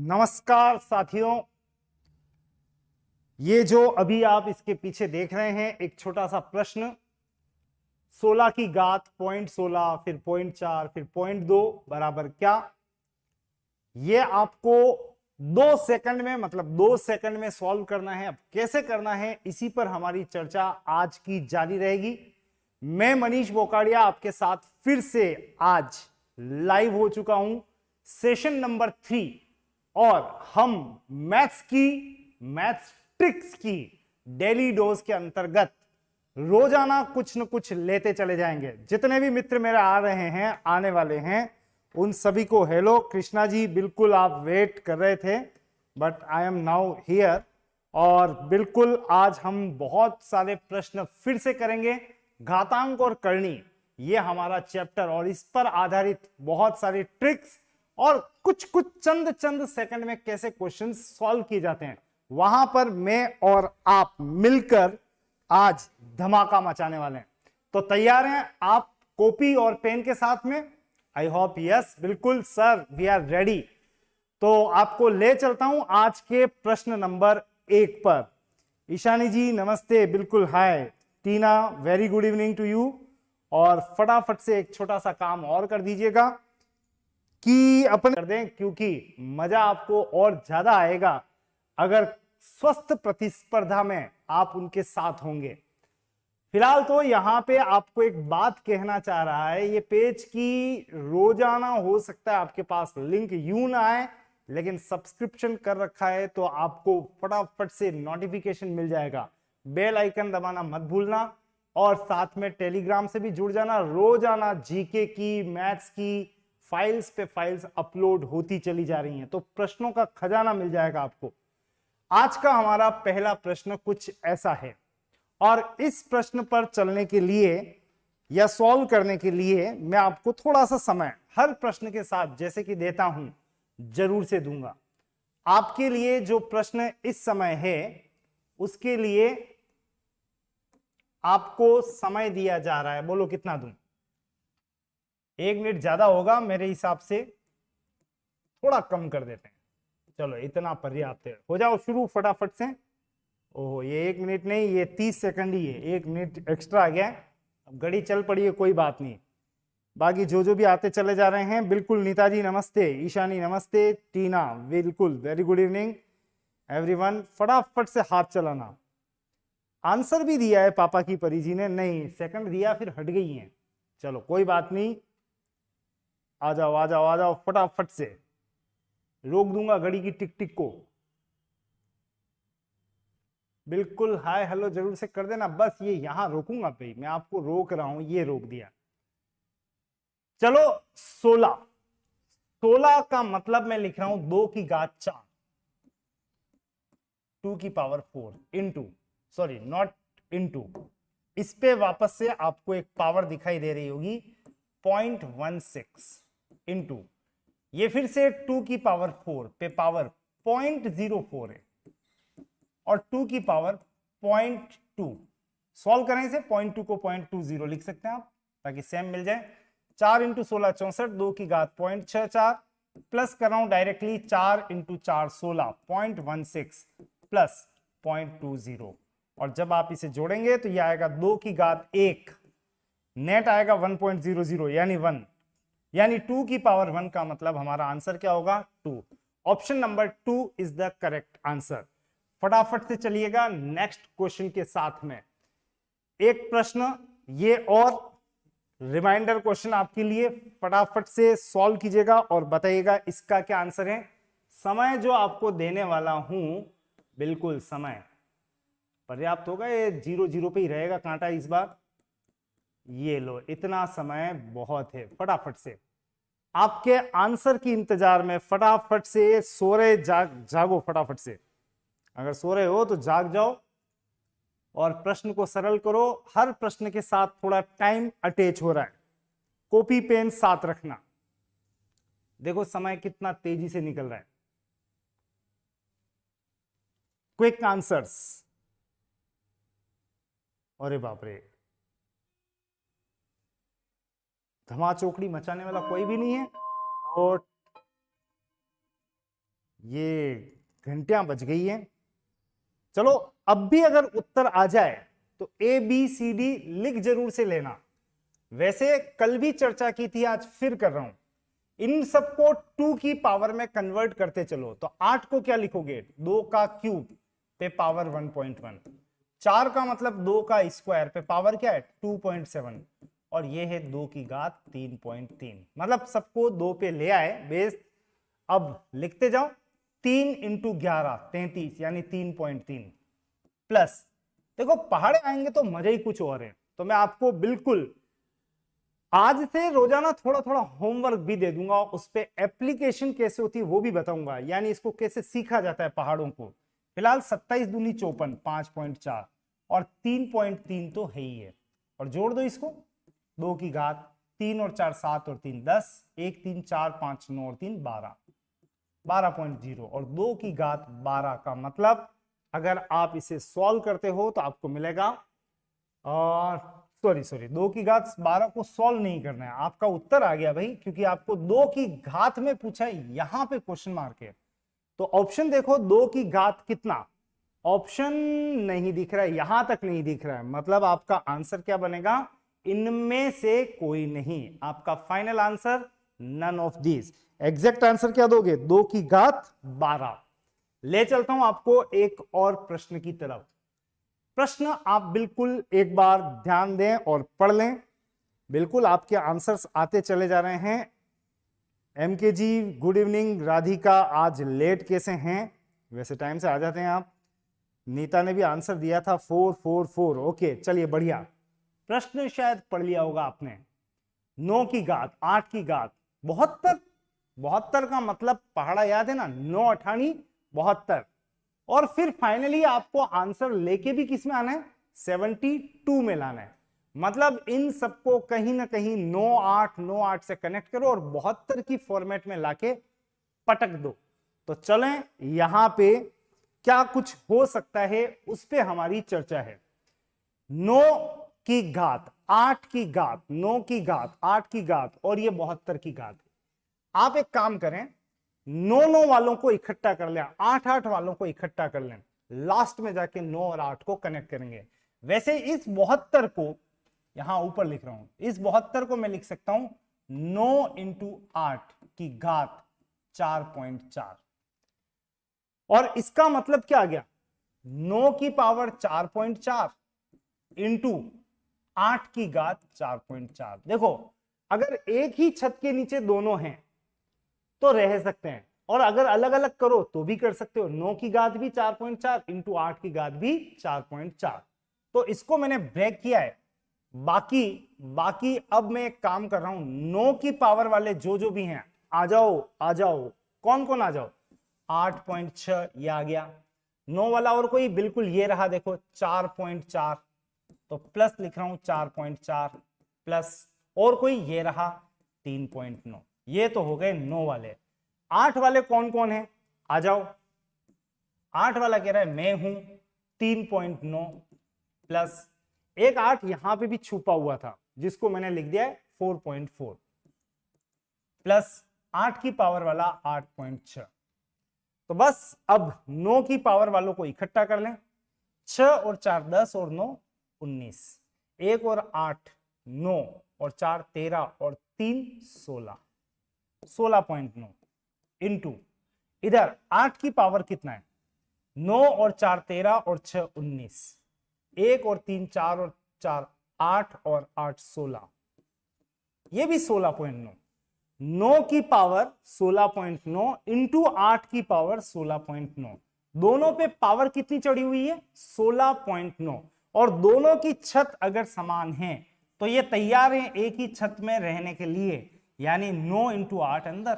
नमस्कार साथियों, ये जो अभी आप इसके पीछे देख रहे हैं एक छोटा सा प्रश्न, 16 की घात 0.16 फिर 0.4 फिर 0.2 बराबर क्या। ये आपको 2 सेकंड में मतलब 2 सेकंड में सॉल्व करना है। अब कैसे करना है इसी पर हमारी चर्चा आज की जारी रहेगी। मैं मनीष बोकाड़िया आपके साथ फिर से आज लाइव हो चुका हूं, सेशन नंबर 3, और हम मैथ्स ट्रिक्स की डेली डोज के अंतर्गत रोजाना कुछ न कुछ लेते चले जाएंगे। जितने भी मित्र मेरे आ रहे हैं, आने वाले हैं, उन सभी को हेलो। कृष्णा जी, बिल्कुल आप वेट कर रहे थे, but I am now here. और बिल्कुल आज हम बहुत सारे प्रश्न फिर से करेंगे। घातांक और करनी, ये हमारा चैप्टर, और इस पर आधारित बहुत सारी ट्रिक्स और कुछ कुछ चंद सेकंड में कैसे क्वेश्चन सॉल्व किए जाते हैं, वहां पर मैं और आप मिलकर आज धमाका मचाने वाले हैं। तो तैयार हैं आप कॉपी और पेन के साथ में? आई होप यस, बिल्कुल सर, वी आर रेडी। तो आपको ले चलता हूं आज के प्रश्न नंबर 1 पर। ईशानी जी नमस्ते, बिल्कुल hi. Tina very good evening to you. और फटाफट से एक छोटा सा काम और कर दीजिएगा कि अपन कर दें, क्योंकि मजा आपको और ज्यादा आएगा अगर स्वस्थ प्रतिस्पर्धा में आप उनके साथ होंगे। फिलहाल तो यहां पे आपको एक बात कहना चाह रहा है, ये पेज की रोजाना हो सकता है आपके पास लिंक यूं ना आए, लेकिन सब्सक्रिप्शन कर रखा है तो आपको फटाफट से नोटिफिकेशन मिल जाएगा। बेल आइकन दबाना मत भूलना, और साथ में टेलीग्राम से भी जुड़ जाना। रोजाना जीके की, मैथ्स की फाइल्स पे फाइल्स अपलोड होती चली जा रही हैं, तो प्रश्नों का खजाना मिल जाएगा आपको। आज का हमारा पहला प्रश्न कुछ ऐसा है, और इस प्रश्न पर चलने के लिए या सॉल्व करने के लिए मैं आपको थोड़ा सा समय हर प्रश्न के साथ जैसे कि देता हूं जरूर से दूंगा। आपके लिए जो प्रश्न इस समय है उसके लिए आपको समय दिया जा रहा है, बोलो कितना दूं? 1 मिनट ज्यादा होगा मेरे हिसाब से, थोड़ा कम कर देते हैं। चलो इतना पर्याप्त है, हो जाओ शुरू फटाफट से। ओहो, ये 1 मिनट नहीं, ये 30 सेकंड ही है, 1 मिनट एक्स्ट्रा आ गया है। अब घड़ी चल पड़ी है, कोई बात नहीं। बाकी जो भी आते चले जा रहे हैं, बिल्कुल। नीता जी नमस्ते, ईशानी नमस्ते, टीना बिल्कुल वेरी गुड इवनिंग एवरीवन। फटाफट से हाथ चलाना। आंसर भी दिया है पापा की परी जी ने, नहीं सेकंड दिया फिर हट गई हैं। चलो कोई बात नहीं, आ जाओ आ जाओ आ जाओ फटाफट से। रोक दूंगा घड़ी की टिक टिक को। बिल्कुल हाय हेलो जरूर से कर देना। बस ये यहां रोकूंगा भाई, मैं आपको रोक रहा हूं, ये रोक दिया। चलो 16, 16 का मतलब मैं लिख रहा हूं 2 की घात 4, 2 की power 4 into, sorry not into, इस पे वापस से आपको एक पावर दिखाई दे रही होगी 0.16 इंटू, ये फिर से 2 की पावर 4 पे पावर 0.04 है, और 2 की पावर 0.2। सॉल्व करें इसे, 0.2 को 0.20 लिख सकते हैं आप ताकि सेम मिल जाए। 4 इंटू 16 64, 2 की घात 0.64, प्लस कर रहा हूं डायरेक्टली 4 इंटू 4 16, 0.16 प्लस 0.20, और जब आप इसे जोड़ेंगे तो यह आएगा 2 की घात 1, नेट आएगा 1.00 यानी 1, यानी 2 की पावर 1 का मतलब हमारा आंसर क्या होगा? 2। Option number 2 is the correct answer. फटाफट से चलिएगा नेक्स्ट क्वेश्चन के साथ में। एक प्रश्न ये और रिमाइंडर क्वेश्चन आपके लिए, फटाफट से सॉल्व कीजिएगा और बताइएगा इसका क्या आंसर है। समय जो आपको देने वाला हूं, बिल्कुल समय पर्याप्त होगा, ये 0 पे ही रहेगा कांटा इस बार। ये लो, इतना समय बहुत है। फटाफट से आपके आंसर की इंतजार में, फटाफट से सो रहे जागो फटाफट से। अगर सो रहे हो तो जाग जाओ और प्रश्न को सरल करो। हर प्रश्न के साथ थोड़ा टाइम अटैच हो रहा है, कॉपी पेन साथ रखना। देखो समय कितना तेजी से निकल रहा है। Quick answers. अरे बाप रे, धमा चौकड़ी मचाने वाला कोई भी नहीं है। और ये घंटियां बज गई हैं। चलो अब भी अगर उत्तर आ जाए तो ए बी सी डी लिख जरूर से लेना। वैसे कल भी चर्चा की थी, आज फिर कर रहा हूं। इन सबको 2 की पावर में कन्वर्ट करते चलो। तो 8 को क्या लिखोगे, 2 का क्यूब पे पावर 1.1, 4 का मतलब 2 का स्क्वायर पे पावर क्या है 2.7, और ये है 2 की घात 3.3। मतलब सबको 2 पे ले आए बेस। अब लिखते जाओ, 3 इंटू 11 33 यानी 3.3 प्लस। देखो पहाड़े आएंगे तो मजा ही कुछ और है। तो मैं आपको बिल्कुल आज से रोजाना थोड़ा थोड़ा होमवर्क भी दे दूंगा, उस पे एप्लीकेशन कैसे होती है वो भी बताऊंगा, यानी इसको कैसे सीखा जाता है पहाड़ों को। फिलहाल 27 दूनी 54 5.4 और 3.3 तो है ही है, और जोड़ दो इसको 2 की घात 3 और 4 7 और 3 10, 1 3 4 5 9 और 3 12, 12.0 और 2 की घात 12 का मतलब अगर आप इसे सॉल्व करते हो तो आपको मिलेगा, और सॉरी 2 की घात 12 को सॉल्व नहीं करना है, आपका उत्तर आ गया भाई, क्योंकि आपको 2 की घात में पूछा है, यहां पे क्वेश्चन मार्क है। तो ऑप्शन देखो 2 की घात कितना, ऑप्शन नहीं दिख रहा है, यहां तक नहीं दिख रहा है, मतलब आपका आंसर क्या बनेगा, इनमें से कोई नहीं। आपका final answer none of this. Exact answer क्या दोगे, 2 की घात 12। ले चलता हूं आपको एक और प्रश्न की तरफ। प्रश्न आप बिल्कुल एक बार ध्यान दें और पढ़ लें, बिल्कुल आपके आंसर्स आते चले जा रहे हैं। एमके जी गुड इवनिंग, राधिका आज लेट कैसे हैं, वैसे टाइम से आ जाते हैं आप। नीता ने भी आंसर दिया था 444, ओके चलिए बढ़िया। प्रश्न शायद पढ़ लिया होगा आपने, 9 की घात 8 की घात 72, 72 का मतलब पहाड़ा याद है ना, 9 अठानी 72, और फिर फाइनली आपको आंसर लेके भी किस में आना है 72 में लाना है। मतलब इन सबको कहीं ना कहीं 9 8 से कनेक्ट करो और 72 की फॉर्मेट में लाके पटक दो। तो चलें यहां पे क्या कुछ हो सकता है उस पे हमारी चर्चा है। 9 की घात 8 की घात 9 की घात 8 की घात और ये 72 की घात। आप एक काम करें, 9 वालों को इकट्ठा कर लें, 8 वालों को इकट्ठा कर लें, लास्ट में जाके 9 और 8 को कनेक्ट करेंगे। वैसे इस 72 को यहां ऊपर लिख रहा हूं, इस 72 को मैं लिख सकता हूं 9 इंटू 8 की घात 4.4, और इसका मतलब क्या आ गया, 9 की पावर 4.4 इंटू 8 की घात 4.4। देखो अगर एक ही छत के नीचे दोनों हैं तो रह सकते हैं, और अगर अलग अलग करो तो भी कर सकते हो। 9 की घात भी 4.4 इंटू 8 की घात भी 4.4, तो इसको मैंने ब्रेक किया है। बाकी अब मैं एक काम कर रहा हूं, 9 की पावर वाले जो भी हैं आ जाओ, कौन कौन आ जाओ, 8.6 ये आ गया। 9 वाला और कोई, बिल्कुल ये रहा, देखो 4.4, तो प्लस लिख रहा हूं 4.4 प्लस, और कोई ये रहा 3.9, ये तो हो गए 9 वाले। 8 वाले कौन कौन है, आ जाओ। 8 वाला कह रहा है मैं हूं, 3.9 प्लस एक 8 यहां पे भी छुपा हुआ था जिसको मैंने लिख दिया है 4.4 प्लस 8 की पावर वाला 8.6। तो बस अब 9 की पावर वालों को इकट्ठा कर लें, 6 और 4 10 और 9 19, 1 और 8 9 और 4 13 और 3 16, 16.9 इंटू इधर 8 की पावर कितना है, 9 और 4 13 और 6 19, 1 और 3 4 और 4 8 और 8 16, ये भी 16.9, 9 की पावर 16.9 इंटू 8 की पावर 16.9, दोनों पे पावर कितनी चढ़ी हुई है 16.9, और दोनों की छत अगर समान है तो ये तैयार है एक ही छत में रहने के लिए, यानी 9 इंटू 8 अंदर,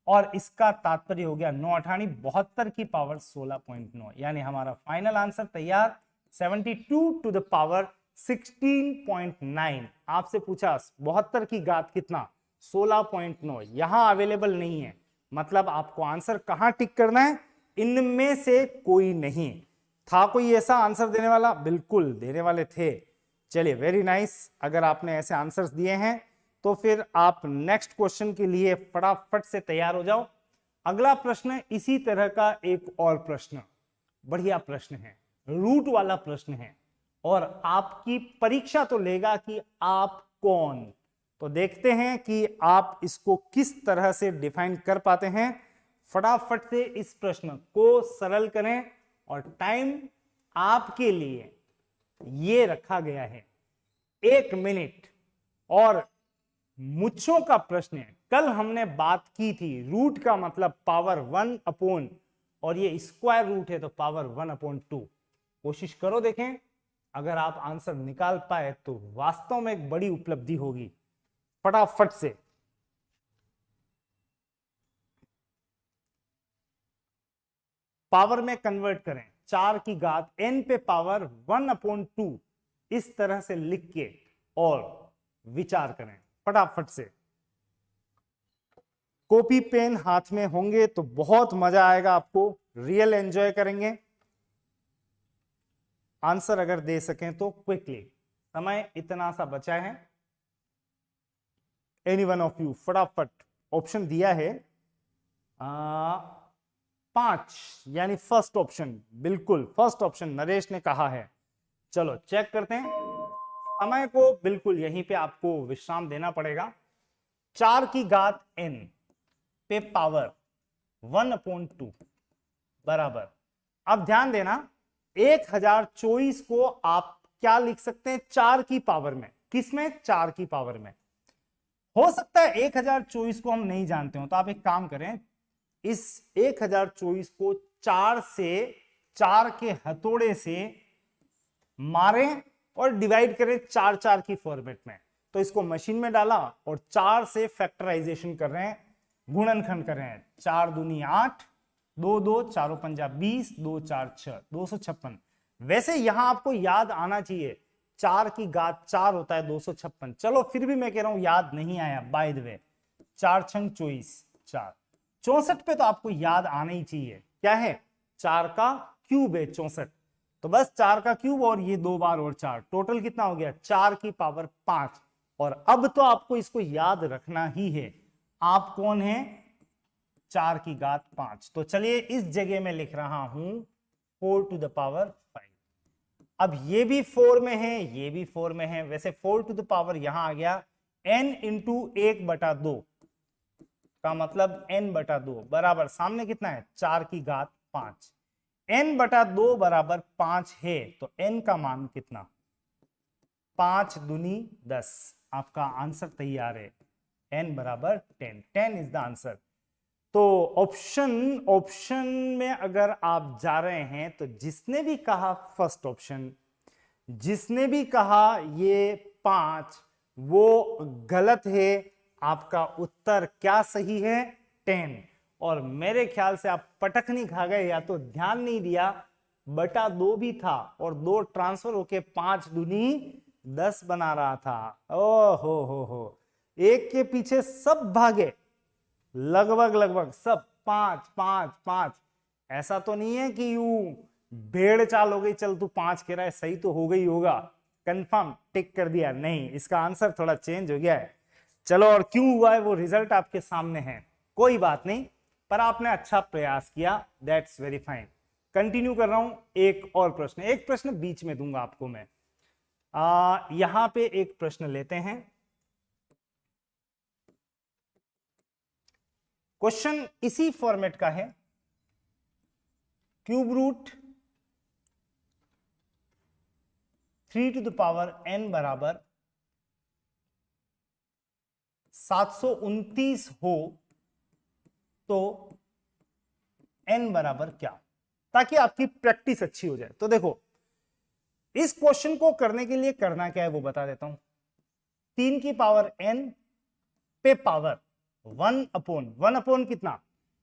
और इसका तात्पर्य हो गया 9 अठानी 72 की पावर 16.9, यानी हमारा फाइनल आंसर तैयार 72 टू द पावर 16.9। आपसे पूछा 72 की घात कितना 16.9, यहां अवेलेबल नहीं है, मतलब आपको आंसर कहां टिक करना है, इनमें से कोई नहीं था। कोई ऐसा आंसर देने वाला, बिल्कुल देने वाले थे। चलिए वेरी नाइस, अगर आपने ऐसे आंसर्स दिए हैं तो फिर आप नेक्स्ट क्वेश्चन के लिए फटाफट से तैयार हो जाओ। अगला प्रश्न इसी तरह का एक और प्रश्न, बढ़िया प्रश्न है, रूट वाला प्रश्न है और आपकी परीक्षा तो लेगा कि आप कौन। तो देखते हैं कि आप इसको किस तरह से डिफाइन कर पाते हैं। फटाफट से इस प्रश्न को सरल करें और टाइम आपके लिए ये रखा गया है 1 मिनट। और मुझों का प्रश्न है, कल हमने बात की थी रूट का मतलब पावर 1 अपॉन, और ये स्क्वायर रूट है तो पावर 1/2। कोशिश करो देखें, अगर आप आंसर निकाल पाए तो वास्तव में एक बड़ी उपलब्धि होगी। फटाफट से पावर में कन्वर्ट करें, 4 की घात n पे पावर 1/2 इस तरह से लिख के और विचार करें। फटाफट से कॉपी पेन हाथ में होंगे तो बहुत मजा आएगा आपको, रियल एंजॉय करेंगे। आंसर अगर दे सकें तो क्विकली, समय इतना सा बचा है। एनी वन ऑफ यू फटाफट, ऑप्शन दिया है 5 यानी फर्स्ट ऑप्शन, बिल्कुल फर्स्ट ऑप्शन नरेश ने कहा है। चलो चेक करते हैं, समय को बिल्कुल यहीं पे आपको विश्राम देना पड़ेगा। 4 की घात n पे पावर 1/2 बराबर, अब ध्यान देना 1024 को आप क्या लिख सकते हैं 4 की पावर में, किसमें 4 की पावर में। हो सकता है 1024 को हम नहीं जानते हो, तो आप एक काम करें, इस 1024 को 4 से 4 के हथौड़े से मारें और डिवाइड करें 4 की फॉर्मेट में। तो इसको मशीन में डाला और 4 से फैक्टराइजेशन कर रहे हैं, गुणनखंड कर रहे हैं। 4 दूनी 8, 2 2 4 पंजा 20, 2 4 6, 256। वैसे यहां आपको याद आना चाहिए 4 की घात 4 होता है 256। चलो फिर भी मैं कह रहा हूं याद नहीं आया, बाय द वे 4 छंग 24, 4 64 पे तो आपको याद आना ही चाहिए, क्या है 4 का क्यूब है 64। तो बस 4 का क्यूब और ये 2 बार और 4, टोटल कितना हो गया 4 की पावर 5। और अब तो आपको इसको याद रखना ही है, आप कौन है 4 की घात 5। तो चलिए इस जगह में लिख रहा हूं 4 टू द पावर 5। अब ये भी 4 में है, ये भी 4 में है, वैसे 4 टू द पावर यहां आ गया n इंटू 1/2 का मतलब n/2 बराबर सामने कितना है 4 की घात 5। n/2 बराबर 5 है तो n का मान कितना 5 दूनी 10। आपका आंसर तैयार है, n बराबर 10, 10 इज द आंसर। तो ऑप्शन में अगर आप जा रहे हैं तो जिसने भी कहा फर्स्ट ऑप्शन, जिसने भी कहा ये 5, वो गलत है। आपका उत्तर क्या सही है 10। और मेरे ख्याल से आप पटक नहीं खा गए, या तो ध्यान नहीं दिया, बटा 2 भी था और 2 ट्रांसफर होके 5 दूनी 10 बना रहा था। ओ हो, एक के पीछे सब भागे, लगभग सब 5 5 5। ऐसा तो नहीं है कि यूं भेड़ चाल हो गई, चल तू 5 कह रहा है सही तो हो गई होगा, कंफर्म टिक कर दिया, नहीं, इसका आंसर थोड़ा चेंज हो गया है। चलो और क्यों हुआ है वो रिजल्ट आपके सामने है, कोई बात नहीं, पर आपने अच्छा प्रयास किया, दैट्स वेरी फाइन। कंटिन्यू कर रहा हूं, एक और प्रश्न, एक प्रश्न बीच में दूंगा आपको मैं। यहां पे एक प्रश्न लेते हैं। क्वेश्चन इसी फॉर्मेट का है, cube root 3 to the power n बराबर 729 हो तो n बराबर क्या, ताकि आपकी प्रैक्टिस अच्छी हो जाए। तो देखो इस क्वेश्चन को करने के लिए करना क्या है वो बता देता हूं। 3 की पावर n पे पावर 1/1 कितना,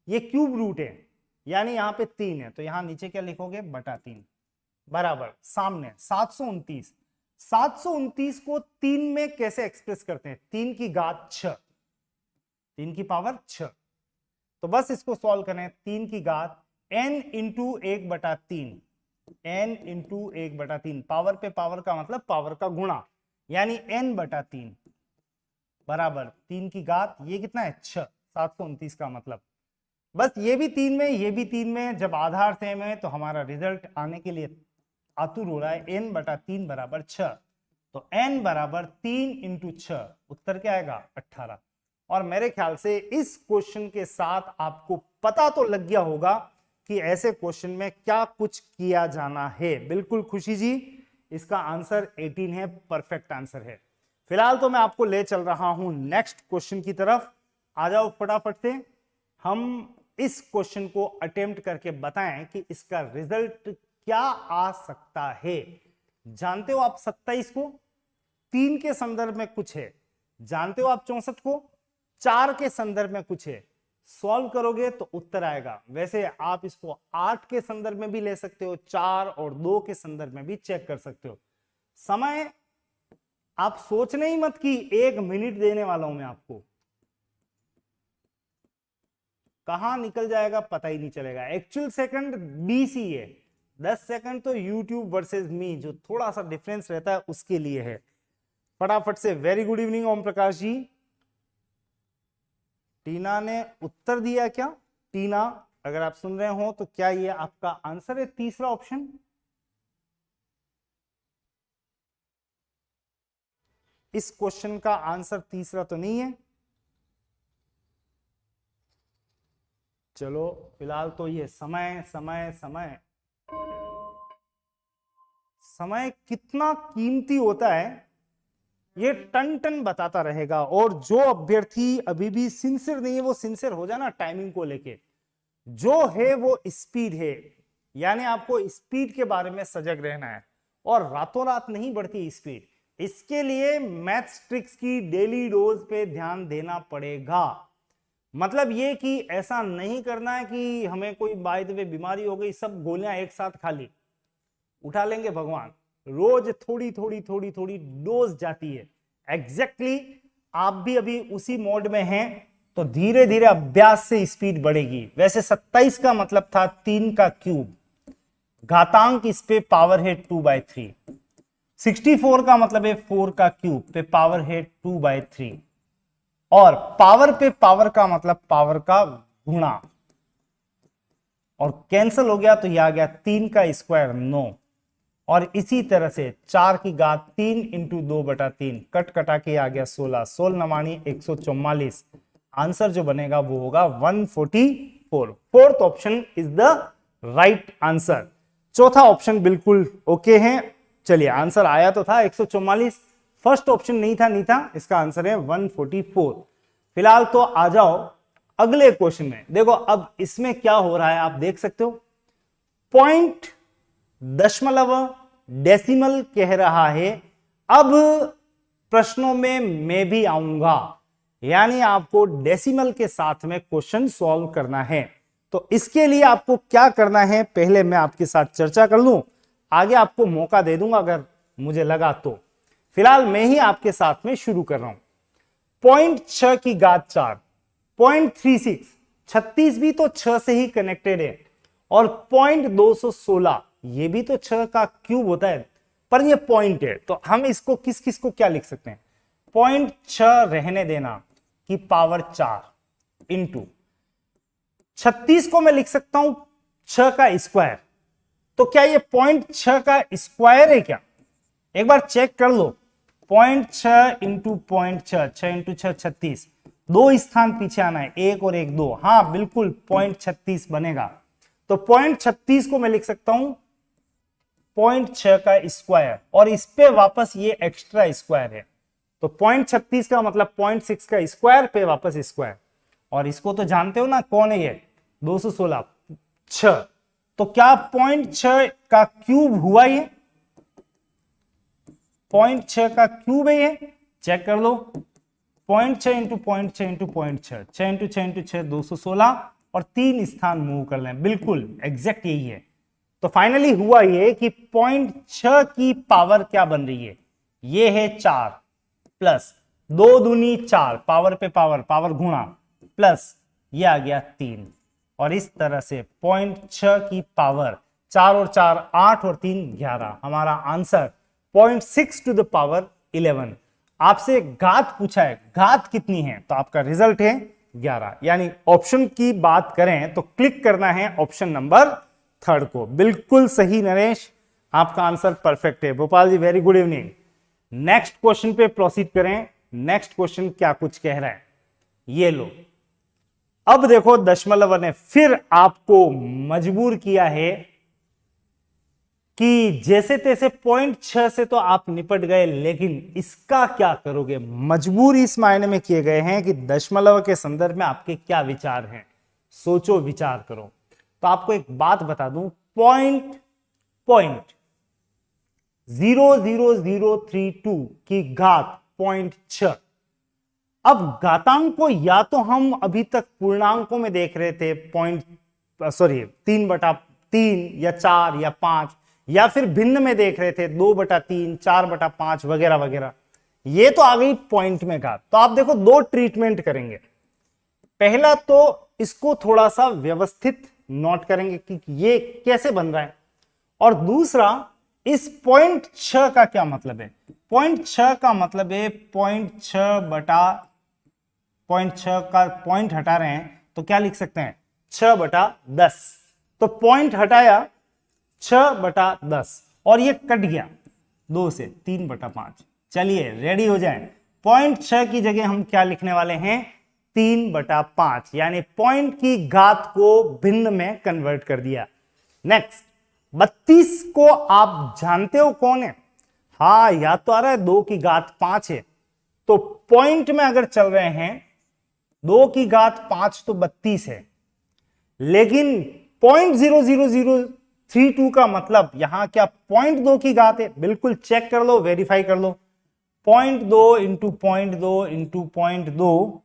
ये क्यूब रूट है यानी यहां पे 3 है, तो यहां नीचे क्या लिखोगे बटा 3 बराबर सामने 729। 729 को 3 में कैसे एक्सप्रेस करते हैं, 3 की घात 6, 3 की पावर 6। तो बस इसको सॉल्व करें, 3 की घात n into 1/3, n into 1/3, power पे पावर का मतलब पावर का गुणा, यानी n/3 बराबर 3 की घात ये कितना है 6, 729 का मतलब बस ये भी 3 में, ये भी 3 में, जब आधार सेम है तो हमारा रिजल्ट आने के लिए आतुर हो रहा है। n/3 बराबर 6, तो n बराबर 3 इंटू 6, उत्तर क्या आएगा 18। और मेरे ख्याल से इस क्वेश्चन के साथ आपको पता तो लग गया होगा कि ऐसे क्वेश्चन में क्या कुछ किया जाना है। बिल्कुल खुशी जी, इसका आंसर 18 है, परफेक्ट आंसर है। फिलहाल तो मैं आपको ले चल रहा हूं नेक्स्ट क्वेश्चन की तरफ। आ जाओ फटाफट से, हम इस क्वेश्चन को अटेम्प्ट करके बताएं कि इसका रिजल्ट क्या आ सकता है। जानते हो आप 27 को 3 के संदर्भ में कुछ है, जानते हो आप 64 को 4 के संदर्भ में कुछ है। सॉल्व करोगे तो उत्तर आएगा। वैसे आप इसको 8 के संदर्भ में भी ले सकते हो, 4 और 2 के संदर्भ में भी चेक कर सकते हो। समय आप सोचने ही मत कि 1 मिनट देने वाला हूं मैं आपको, कहां निकल जाएगा पता ही नहीं चलेगा। एक्चुअल सेकंड 20 ही है, 10 सेकंड तो यूट्यूब वर्सेस मी जो थोड़ा सा डिफरेंस रहता है उसके लिए है। फटाफट से, very good evening Om Prakash ji. टीना ने उत्तर दिया क्या? टीना, अगर आप सुन रहे हो तो क्या ये आपका आंसर है, तीसरा ऑप्शन? इस क्वेश्चन का आंसर तीसरा तो नहीं है। चलो फिलहाल तो ये समय समय समय समय कितना कीमती होता है ये टन टन बताता रहेगा। और जो अभ्यर्थी अभी भी सिंसियर नहीं है वो सिंसियर हो जाना टाइमिंग को लेके। जो है वो स्पीड है, यानी आपको स्पीड के बारे में सजग रहना है, और रातों रात नहीं बढ़ती स्पीड। इसके लिए मैथ्स ट्रिक्स की डेली डोज पे ध्यान देना पड़ेगा। मतलब ये कि ऐसा नहीं करना है कि हमें कोई बाय द वे बीमारी हो गई, सब गोलियां एक साथ खा ली, उठा लेंगे भगवान। रोज थोड़ी थोड़ी थोड़ी थोड़ी डोज जाती है। एग्जैक्टली आप भी अभी उसी मोड में हैं, तो धीरे धीरे अभ्यास से स्पीड बढ़ेगी। वैसे 27 का मतलब था 3 का क्यूब, घातांक इस पे पावर है 2/3। 64 का मतलब है 4 का क्यूब पे पावर है 2/3, और पावर पे पावर का मतलब पावर का गुणा, और कैंसिल हो गया तो यह आ गया 3 का स्क्वायर 9, और इसी तरह से 4 की घात 3 इंटू 2/3, कट कटा के आ गया 16, 16 नवानी 144। आंसर जो बनेगा वो होगा 144। Fourth option is the right answer. चौथा ऑप्शन बिल्कुल ओके है। चलिए, आंसर आया तो था 144, फर्स्ट ऑप्शन नहीं था, इसका आंसर है 144। फिलहाल तो आ जाओ अगले क्वेश्चन में। देखो अब इसमें क्या हो रहा है आप देख सकते हो, पॉइंट, दशमलव, डेसिमल कह रहा है। अब प्रश्नों में मैं भी आऊंगा, यानी आपको डेसिमल के साथ में क्वेश्चन सॉल्व करना है। तो इसके लिए आपको क्या करना है, पहले मैं आपके साथ चर्चा कर लूं, आगे आपको मौका दे दूंगा अगर मुझे लगा तो। फिलहाल मैं ही आपके साथ में शुरू कर रहा हूं। 0.6 की घात 4, 0.36, 36 भी तो 6 से ही कनेक्टेड है, और 0.216 ये भी तो 6 का क्यूब होता है, पर ये पॉइंट है, तो हम इसको किस किस को क्या लिख सकते हैं, 0.6 रहने देना की पावर 4 इंटू 36 को मैं लिख सकता हूं 6 का स्क्वायर। तो क्या ये 0.6 का स्क्वायर है क्या? एक बार चेक कर लो। 0.6 इंटू 0.6, 6 इंटू 6 36, 2 स्थान पीछे आना है, 1 और 1 2, हाँ बिल्कुल 0.36 बनेगा। तो 0.36 को मैं लिख सकता हूं 0.6 का स्क्वायर, और इस पे वापस ये एक्स्ट्रा स्क्वायर है, तो 0.36 का मतलब 0.6 का स्क्वायर पे वापस स्क्वायर। और इसको तो जानते हो ना कौन है ये, 216, 6। तो क्या 0.6 का क्यूब हुआ ये? 0.6 का क्यूब है ये, चेक कर लो। 0.6 इंटू 0.6 इंटू 0.6, 6 इंटू 6 इंटू 6 216, और 3 स्थान मूव कर लें, बिल्कुल एग्जैक्ट यही है। तो फाइनली हुआ ये कि 0.6 की पावर क्या बन रही है, ये है 4 प्लस 2 दूनी 4, पावर पे पावर, पावर गुणा, प्लस ये आ गया 3, और इस तरह से 0.6 की पावर 4 और 4 8 और 3 11। हमारा आंसर 0.6 टू द पावर 11। आपसे घात पूछा है, घात कितनी है, तो आपका रिजल्ट है 11। यानी ऑप्शन की बात करें तो क्लिक करना है ऑप्शन नंबर 3 को। बिल्कुल सही नरेश, आपका आंसर परफेक्ट है। Bhopal ji very good evening. Next question पे प्रोसीड करें। नेक्स्ट क्वेश्चन क्या कुछ कह रहा है, ये लो। अब देखो दशमलव ने फिर आपको मजबूर किया है कि जैसे तैसे 0.6 से तो आप निपट गए, लेकिन इसका क्या करोगे। मजबूर इस मायने में किए गए हैं कि दशमलव के संदर्भ में आपके क्या विचार हैं, सोचो विचार करो। तो आपको एक बात बता दूं, पॉइंट 0.00032 की घात 0.6। अब घातांक को या तो हम अभी तक पूर्णांकों में देख रहे थे 3/3 या 4 या 5, या फिर भिन्न में देख रहे थे 2/3, 4/5 वगैरह वगैरह। ये तो आ गई पॉइंट में घात। तो आप देखो दो ट्रीटमेंट करेंगे। पहला तो इसको थोड़ा सा व्यवस्थित नोट करेंगे कि ये कैसे बन रहा है, और दूसरा इस 0.6 का क्या मतलब है। 0.6 का मतलब है 0.6 का पॉइंट हटा रहे हैं तो क्या लिख सकते हैं, 6/10। तो पॉइंट हटाया 6/10 और ये कट गया 2 से 3/5। चलिए रेडी हो जाए। 0.6 की जगह हम क्या लिखने वाले हैं, 3/5, यानी पॉइंट की घात को भिन्न में कन्वर्ट कर दिया। नेक्स्ट 32 को आप जानते हो कौन है, हाँ याद तो आ रहा है, 2 की घात 5 है। तो पॉइंट में अगर चल रहे हैं 2 की घात 5 तो 32 है, लेकिन 0.00032 का मतलब यहां क्या 0.2 की घात है। बिल्कुल चेक कर लो, वेरीफाई कर लो। 0.2 इंटू 0.2 इंटू 0.2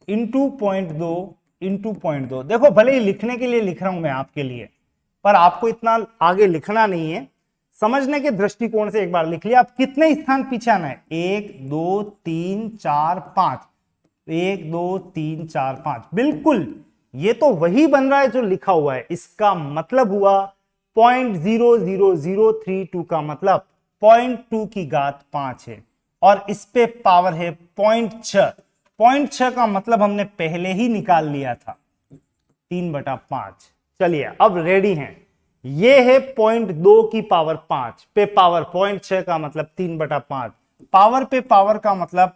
इंटू 0.2 इंटू 0.2। देखो भले ही लिखने के लिए लिख रहा हूं मैं आपके लिए, पर आपको इतना आगे लिखना नहीं है, समझने के दृष्टिकोण से एक बार लिख लिया। आप कितने स्थान पीछे आना है, 1 2 3 4 5, 1 2 3 4 5। बिल्कुल ये तो वही बन रहा है जो लिखा हुआ है। इसका मतलब हुआ 0.00032 का मतलब 0.2 की घात 5 है, और इस पे पावर है 0.6। 0.6 का मतलब हमने पहले ही निकाल लिया था, 3/5। चलिए अब रेडी हैं। ये है 0.2 की पावर 5 पे पावर 0.6 का मतलब 3/5। पावर पे पावर का मतलब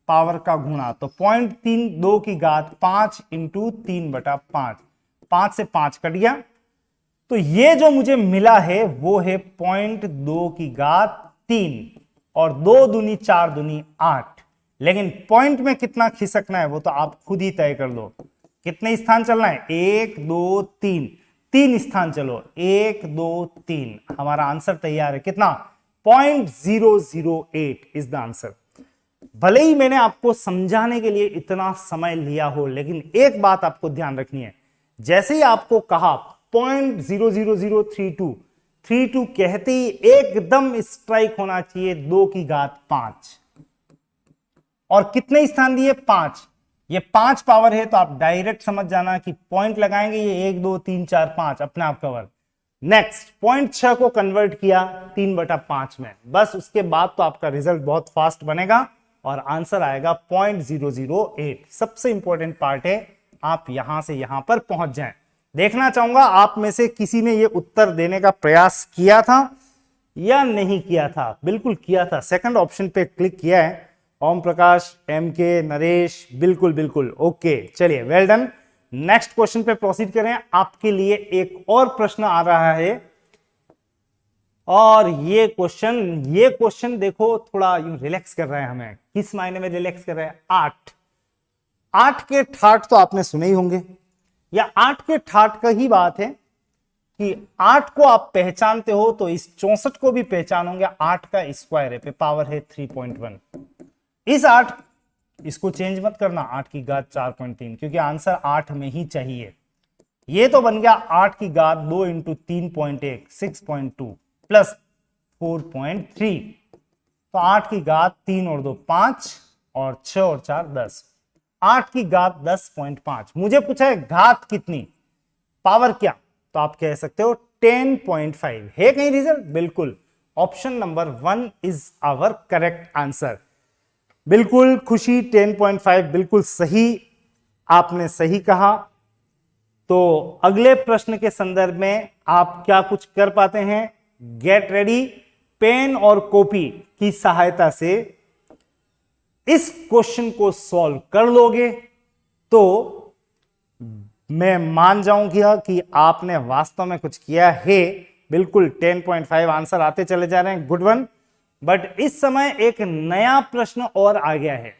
पावर का गुणा, तो 0.32 की घात 5 इंटू 3/5। 5 से 5 कट गया, तो ये जो मुझे मिला है वो है 0.2 की घात 3, और 2 दूनी 4 दूनी 8। लेकिन पॉइंट में कितना खिसकना है वो तो आप खुद ही तय कर लो। कितने स्थान चलना है, 1 2 3, 3 स्थान चलो, 1 2 3। हमारा आंसर तैयार है, कितना, 0.008 इज द आंसर। भले ही मैंने आपको समझाने के लिए इतना समय लिया हो, लेकिन एक बात आपको ध्यान रखनी है। जैसे ही आपको कहा 0.00032 कहते ही एकदम स्ट्राइक होना चाहिए 2 की घात 5, और कितने स्थान दिए, 5। ये 5 पावर है, तो आप डायरेक्ट समझ जाना कि पॉइंट लगाएंगे ये 1 2 3 4 5 अपने आप कवर। नेक्स्ट 0.6 को कन्वर्ट किया 3/5 में, बस उसके बाद तो आपका रिजल्ट बहुत फास्ट बनेगा और आंसर आएगा 0.008। सबसे इंपॉर्टेंट पार्ट है आप यहां से यहां पर पहुंच जाएं। देखना चाहूंगा आप में से किसी ने यह उत्तर देने का प्रयास किया था या नहीं किया था। बिल्कुल किया था, सेकंड ऑप्शन पे क्लिक किया है। ओम प्रकाश, एम के, नरेश, बिल्कुल बिल्कुल ओके। चलिए वेल डन। नेक्स्ट क्वेश्चन पे प्रोसीड करें। आपके लिए एक और प्रश्न आ रहा है, और ये क्वेश्चन देखो थोड़ा यूं रिलैक्स कर रहा है हमें। किस मायने में रिलैक्स कर रहा है, 8 के ठाठ तो आपने सुने ही होंगे, या 8 के ठाठ का ही बात है कि 8 को आप पहचानते हो तो इस 64 को भी पहचानोगे। 8 का स्क्वायर है, पे पावर है 3.1। इस 8 इसको चेंज मत करना, 8 की घात 4.3, क्योंकि आंसर 8 में ही चाहिए। ये तो बन गया 8 की घात 2 इंटू 3.1 6.2 प्लस 4.3। तो 8 की घात 3 और 2 5, और 6 और 4 10। 8 की घात 10.5। मुझे पूछा है घात कितनी, पावर क्या, तो आप कह सकते हो 10.5। है कहीं रिजल्ट, बिल्कुल option number 1 is our correct answer. बिल्कुल खुशी 10.5 बिल्कुल सही, आपने सही कहा। तो अगले प्रश्न के संदर्भ में आप क्या कुछ कर पाते हैं? गेट रेडी, पेन और कॉपी की सहायता से इस क्वेश्चन को सॉल्व कर लोगे तो मैं मान जाऊंगा कि आपने वास्तव में कुछ किया है। बिल्कुल 10.5 आंसर आते चले जा रहे हैं, गुड वन। बट इस समय एक नया प्रश्न और आ गया है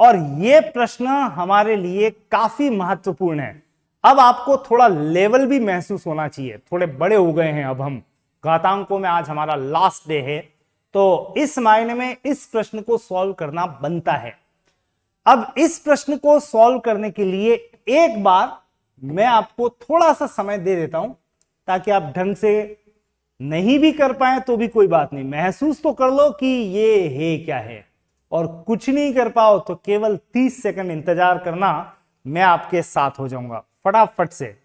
और यह प्रश्न हमारे लिए काफी महत्वपूर्ण है। अब आपको थोड़ा लेवल भी महसूस होना चाहिए, थोड़े बड़े हो गए हैं अब हम घातांकों में, आज हमारा लास्ट डे है, तो इस मायने में इस प्रश्न को सॉल्व करना बनता है। अब इस प्रश्न को सॉल्व करने के लिए एक बार मैं आपको थोड़ा सा समय दे देता हूं ताकि आप ढंग से नहीं भी कर पाए तो भी कोई बात नहीं, महसूस तो कर लो कि ये है क्या है। और कुछ नहीं कर पाओ तो केवल 30 सेकंड इंतजार करना, मैं आपके साथ हो जाऊंगा फटाफट से।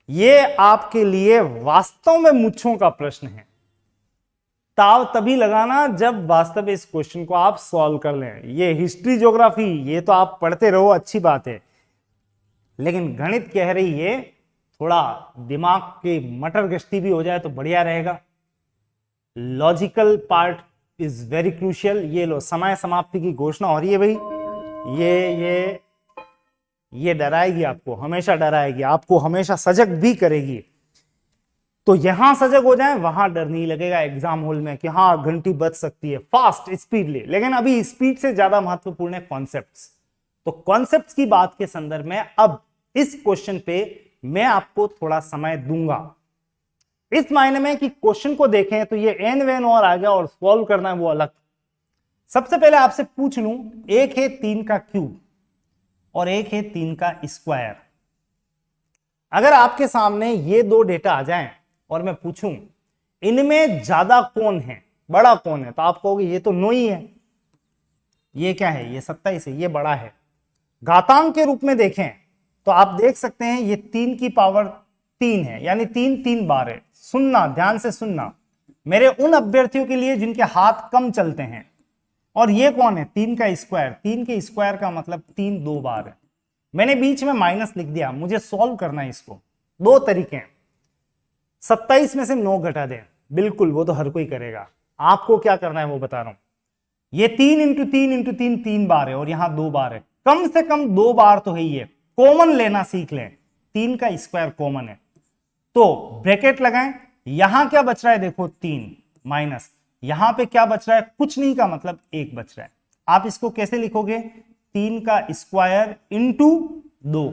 ये आपके लिए वास्तव में मुच्छों का प्रश्न है। ताव तभी लगाना जब वास्तव में इस क्वेश्चन को आप सॉल्व कर लें। ये हिस्ट्री ज्योग्राफी ये तो आप पढ़ते रहो, अच्छी बात है, लेकिन गणित कह रही है थोड़ा दिमाग की मटर गश्ती भी हो जाए तो बढ़िया रहेगा। Logical part is very crucial. ये लो, समय समाप्ति की घोषणा हो रही है भाई। ये डराएगी आपको, हमेशा डराएगी, आपको हमेशा सजग भी करेगी। तो यहां सजग हो जाए, वहां डर नहीं लगेगा एग्जाम हॉल में कि हाँ घंटी बज सकती है, फास्ट स्पीडली। लेकिन अभी स्पीड से ज्यादा महत्वपूर्ण है कॉन्सेप्ट्स। तो कॉन्सेप्ट्स की बात के संदर्भ में अब इस क्वेश्चन पे मैं आपको थोड़ा समय दूंगा, इस मायने में कि क्वेश्चन को देखें तो ये एन वेन और आ गया और सॉल्व करना है वो अलग। सबसे पहले आपसे पूछ लूं, एक है 3 का क्यूब और एक है 3 का स्क्वायर। अगर आपके सामने ये दो डेटा आ जाएं और मैं पूछूं इनमें ज्यादा कौन है, बड़ा कौन है, तो आप कहोगे ये तो 9 ही है। ये क्या है? ये 27 है, ये बड़ा है। घातांक के रूप में देखें तो आप देख सकते हैं ये 3 की पावर 3 है, यानी 3 बार है। सुनना, ध्यान से सुनना मेरे उन अभ्यर्थियों के लिए जिनके हाथ कम चलते हैं। और ये कौन है? 3 का स्क्वायर। 3 के स्क्वायर का मतलब 3 2 बार है। मैंने बीच में माइनस लिख दिया, मुझे सॉल्व करना है इसको। दो तरीके हैं, 27 में से 9 घटा दें, बिल्कुल वो तो हर कोई करेगा। आपको क्या करना है वो बता रहा हूं। ये 3 इंटू 3 इंटू 3 3 बार है और यहां 2 बार है, कम से कम 2 बार तो है ही है। कॉमन लेना सीख लें, 3 का स्क्वायर कॉमन है तो ब्रैकेट लगाएं। यहां क्या बच रहा है? देखो 3 माइनस यहां पे क्या बच रहा है? कुछ नहीं, का मतलब 1 बच रहा है। आप इसको कैसे लिखोगे? 3 का स्क्वायर इंटू 2।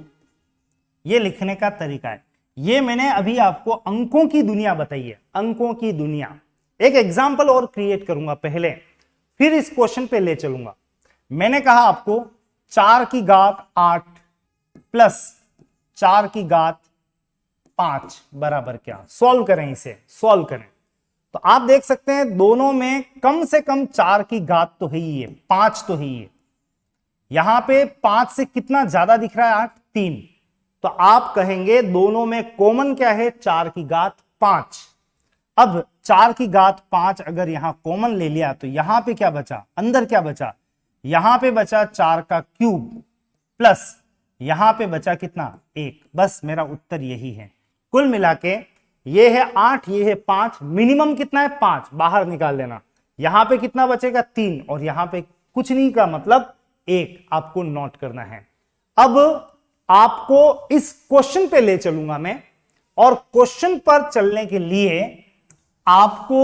ये लिखने का तरीका है। ये मैंने अभी आपको अंकों की दुनिया बताई है, अंकों की दुनिया। एक एग्जाम्पल और क्रिएट करूंगा पहले, फिर इस क्वेश्चन पे ले चलूंगा। मैंने कहा आपको 4 की घात 8 प्लस 4 की घात 5 बराबर क्या? सॉल्व करें, इसे सॉल्व करें तो आप देख सकते हैं दोनों में कम से कम 4 की घात तो है ही है, 5 तो है ही है। यहां पे 5 से कितना ज्यादा दिख रहा है? 8, 3। तो आप कहेंगे दोनों में कॉमन क्या है? 4 की घात 5। अब 4 की घात 5 अगर यहां कॉमन ले लिया तो यहां पे क्या बचा? अंदर क्या बचा? यहां पे बचा 4 का क्यूब प्लस यहां पे बचा कितना? 1। बस मेरा उत्तर यही है। कुल मिला के ये है 8, ये है 5, मिनिमम कितना है? 5 बाहर निकाल लेना। यहां पे कितना बचेगा? 3 और यहां पे कुछ नहीं का मतलब 1 आपको नोट करना है। अब आपको इस क्वेश्चन पे ले चलूंगा मैं, और क्वेश्चन पर चलने के लिए आपको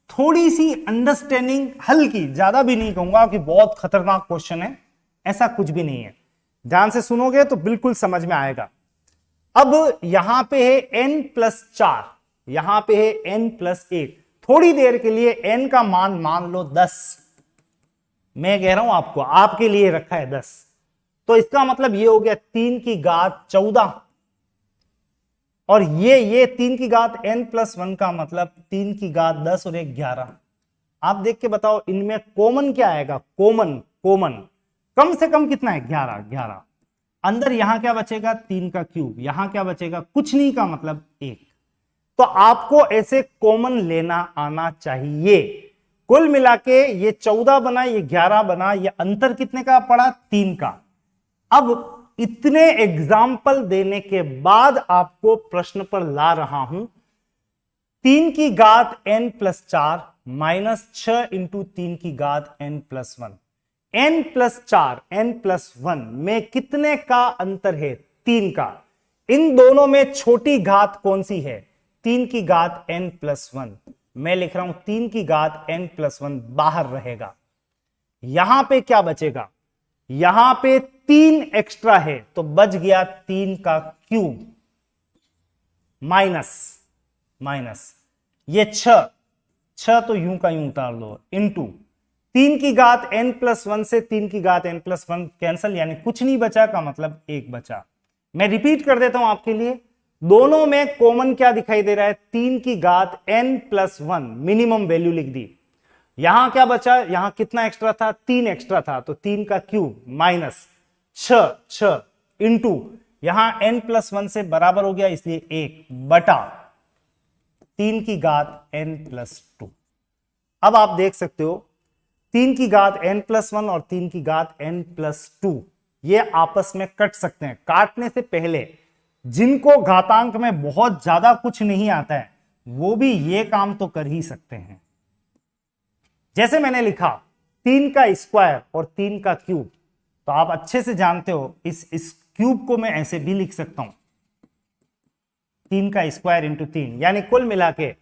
थोड़ी सी अंडरस्टैंडिंग, हल्की, ज्यादा भी नहीं कहूंगा कि बहुत खतरनाक क्वेश्चन है, ऐसा कुछ भी नहीं है। ध्यान से सुनोगे तो बिल्कुल समझ में आएगा। अब यहां पे है n प्लस 4, यहां पे है n प्लस 1। थोड़ी देर के लिए n का मान मान लो 10। मैं कह रहा हूं आपको, आपके लिए रखा है 10। तो इसका मतलब ये हो गया 3 की घात 14 और ये 3 की घात n प्लस 1 का मतलब 3 की घात 10 और 1 11। आप देख के बताओ इनमें कॉमन क्या आएगा? कॉमन कम से कम कितना है? 11। अंदर यहां क्या बचेगा? 3 का क्यूब। यहां क्या बचेगा? कुछ नहीं का मतलब 1। तो आपको ऐसे कॉमन लेना आना चाहिए। कुल मिला के ये 14 बना, ये 11 बना, ये अंतर कितने का पड़ा? 3 का। अब इतने एग्जाम्पल देने के बाद आपको प्रश्न पर ला रहा हूं, 3 की घात n+4 माइनस 6 इंटू 3 की घात n+1। n+4 n+1 में कितने का अंतर है? 3 का। इन दोनों में छोटी घात कौन सी है? 3 की घात n+1। मैं लिख रहा हूं 3 की घात n+1 बाहर रहेगा। यहां पे क्या बचेगा? यहां पे 3 एक्स्ट्रा है तो बच गया 3 का क्यूब माइनस ये 6 तो यूं का यूं उतार लो, इंटू 3 की घात n+1 से 3 की घात n+1 कैंसिल, यानी कुछ नहीं बचा का मतलब 1 बचा। मैं रिपीट कर देता हूं आपके लिए, दोनों में कॉमन क्या दिखाई दे रहा है? 3 की घात n+1 मिनिमम वैल्यू लिख दी। यहां क्या बचा? यहां कितना एक्स्ट्रा था? 3 एक्स्ट्रा था, तो 3 का क्यूब माइनस 6 इंटू यहां n+1 से बराबर हो गया इसलिए 1 बटा 3 की घात n+2। अब आप देख सकते हो 3 की घात n+1 और 3 की घात n+2 ये आपस में कट सकते हैं। काटने से पहले जिनको घातांक में बहुत ज्यादा कुछ नहीं आता है वो भी ये काम तो कर ही सकते हैं। जैसे मैंने लिखा 3 का स्क्वायर और 3 का क्यूब, तो आप अच्छे से जानते हो इस क्यूब को मैं ऐसे भी लिख सकता हूं, 3 का स्क्वायर इंटू 3, यानी कुल मिला के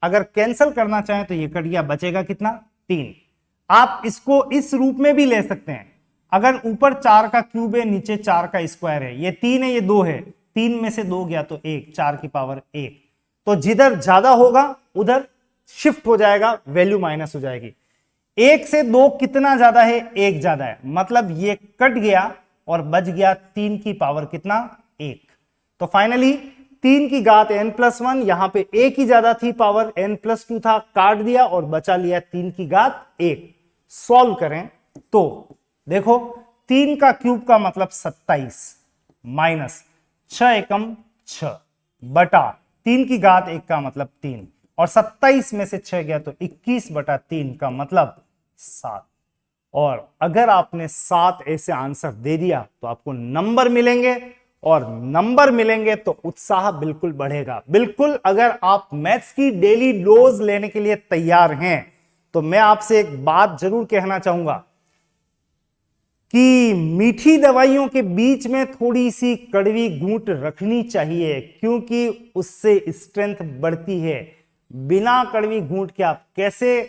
अगर कैंसिल करना चाहें तो ये कट गया, बचेगा कितना? 3। आप इसको इस रूप में भी ले सकते हैं, अगर ऊपर 4 का क्यूब है नीचे 4 का स्क्वायर है, ये 3 है ये 2 है, 3 में से 2 गया तो 1, 4 की पावर 1, तो जिधर ज्यादा होगा उधर शिफ्ट हो जाएगा, वैल्यू माइनस हो जाएगी। 1 से 2 कितना ज्यादा है? 1 ज्यादा है, मतलब ये कट गया और बच गया 3 की पावर कितना? 1। तो फाइनली 3 की घात n+1, यहां पे 1 ही ज्यादा थी, पावर n+2 था, काट दिया और बचा लिया 3 की घात 1। सॉल्व करें तो देखो 3 का क्यूब का मतलब 27 माइनस 6 एकम 6 बटा 3 की घात 1 का मतलब 3, और 27 में से 6 गया तो 21 बटा 3 का मतलब 7। और अगर आपने 7 ऐसे आंसर दे दिया तो आपको नंबर मिलेंगे, और नंबर मिलेंगे तो उत्साह बिल्कुल बढ़ेगा। बिल्कुल, अगर आप मैथ्स की डेली डोज लेने के लिए तैयार हैं तो मैं आपसे एक बात जरूर कहना चाहूंगा कि मीठी दवाइयों के बीच में थोड़ी सी कड़वी घूंट रखनी चाहिए, क्योंकि उससे स्ट्रेंथ बढ़ती है। बिना कड़वी घूंट के आप कैसे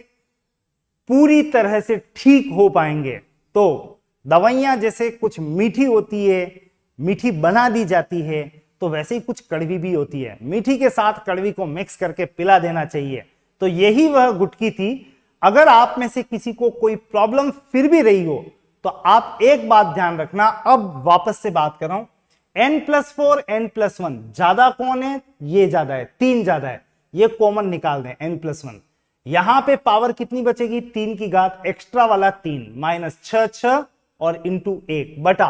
पूरी तरह से ठीक हो पाएंगे? तो दवाइयां जैसे कुछ मीठी होती है, मीठी बना दी जाती है, तो वैसे ही कुछ कड़वी भी होती है। मीठी के साथ कड़वी को मिक्स करके पिला देना चाहिए। तो यही वह गुटकी थी। अगर आप में से किसी को कोई प्रॉब्लम फिर भी रही हो तो आप एक बात ध्यान रखना, अब वापस से बात कर रहा हूं, n+4 n+1 ज्यादा कौन है? ये ज्यादा है, 3 ज्यादा है, ये कॉमन निकाल दें n+1। यहां पे पावर कितनी बचेगी? 3 की घात एक्स्ट्रा वाला 3 माइनस 6 और इंटू 1 बटा